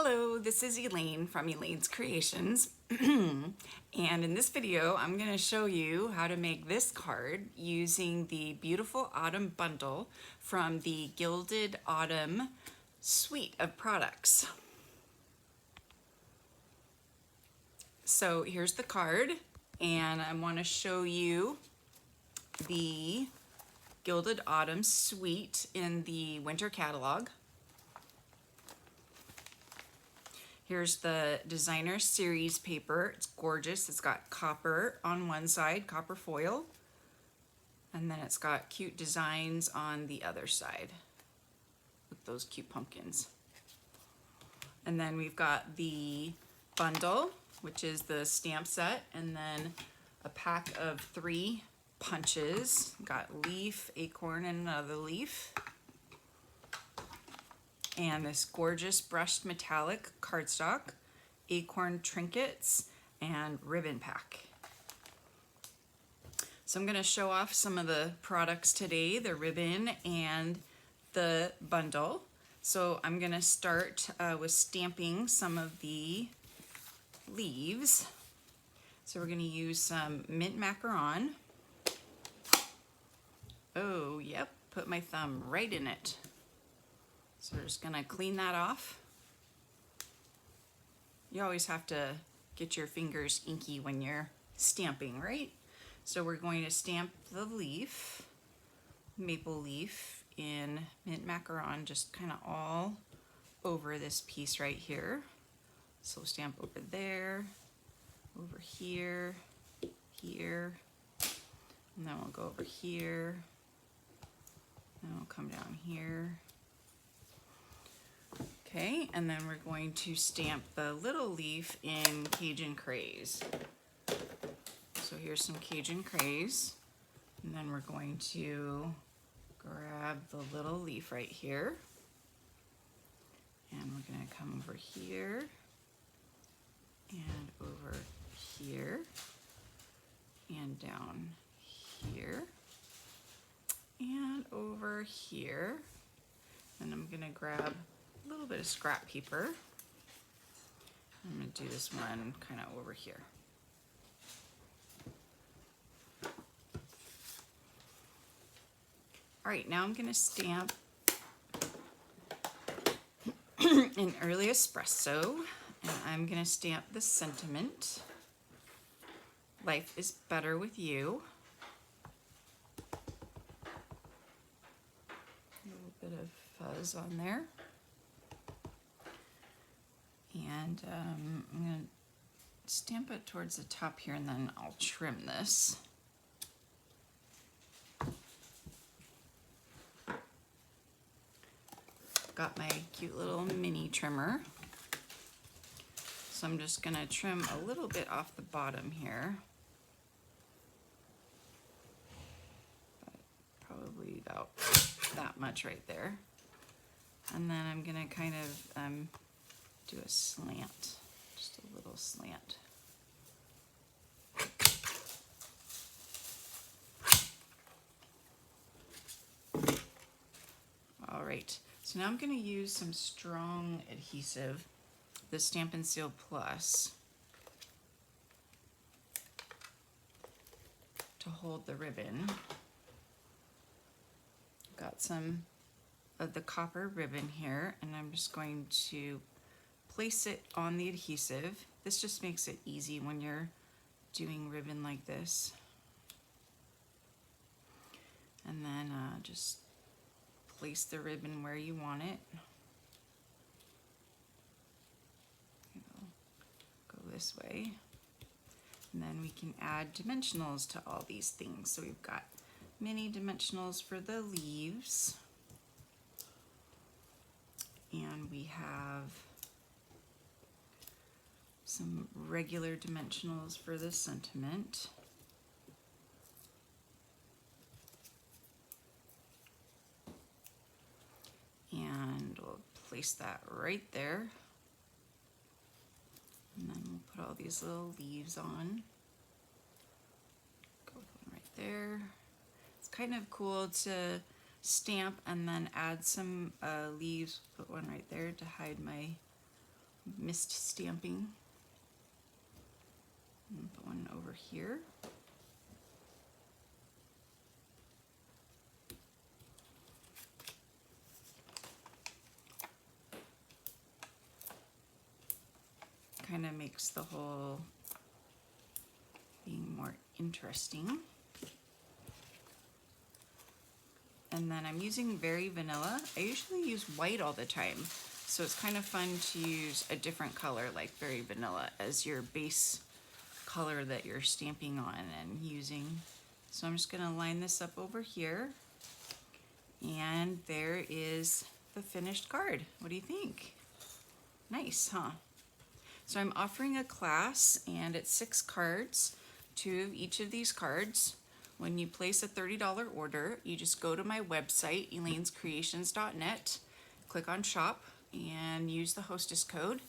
Hello, this is Elaine from Elaine's Creations. And in this video, I'm going to show you how to make this card using the Beautiful Autumn bundle from the Gilded Autumn suite of products. So here's the card, and I want to show you the Gilded Autumn suite in the winter catalog. Here's the designer series paper. It's gorgeous. It's got copper on one side, copper foil, and then it's got cute designs on the other side with those cute pumpkins. And then we've got the bundle, which is the stamp set, and then a pack of 3 punches. Got leaf, acorn, and another leaf. And this gorgeous brushed metallic cardstock, acorn trinkets, and ribbon pack. So I'm going to show off some of the products today, the ribbon and the bundle. So I'm going to start with stamping some of the leaves. So we're going to use some mint macaron. Oh, yep, put my thumb right in it. So we're just gonna clean that off. You always have to get your fingers inky when you're stamping, right? So we're going to stamp the leaf, maple leaf, in mint macaron, just kind of all over this piece right here. So we'll stamp over there, over here, here, and then we'll go over here, and we'll come down here. Okay, and then we're going to stamp the little leaf in Cajun Craze. So here's some Cajun Craze, and then we're going to grab the little leaf right here, and we're going to come over here, and over here, and down here, and over here, and I'm going to grab a little bit of scrap paper. I'm going to do this one kind of over here. All right, now I'm going to stamp an early espresso, and I'm going to stamp the sentiment. Life is better with you. A little bit of fuzz on there. And I'm going to stamp it towards the top here, and then I'll trim this. Got my cute little mini trimmer. So I'm just going to trim a little bit off the bottom here. But probably about that much right there. And then I'm going to kind of do a slant, just a little slant. All right, so now I'm going to use some strong adhesive, the Stampin' Seal Plus, to hold the ribbon. Got some of the copper ribbon here, and I'm just going to place it on the adhesive. This just makes it easy when you're doing ribbon like this. And then just place the ribbon where you want it. Go this way. And then we can add dimensionals to all these things. So we've got mini dimensionals for the leaves. And we have some regular dimensionals for the sentiment. And we'll place that right there. And then we'll put all these little leaves on. Go with one right there. It's kind of cool to stamp and then add some leaves. Put one right there to hide my mist stamping. Put one over here. Kind of makes the whole thing more interesting. And then I'm using Very Vanilla. I usually use white all the time, so it's kind of fun to use a different color like Very Vanilla as your base color that you're stamping on and using. So I'm just going to line this up over here, and there is the finished card. What do you think? Nice, huh? So I'm offering a class, and it's 6 cards, 2 of each of these cards. When you place a $30 order, you just go to my website, elainescreations.net, click on shop, and use the hostess code.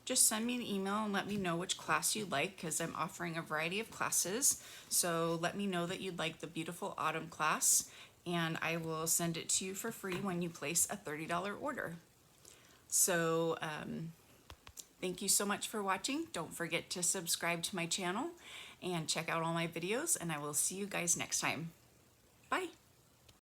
Just send me an email and let me know which class you'd like, because I'm offering a variety of classes. So let me know that you'd like the Beautiful Autumn class, and I will send it to you for free when you place a $30 order. So thank you so much for watching. Don't forget to subscribe to my channel and check out all my videos, and I will see you guys next time. Bye.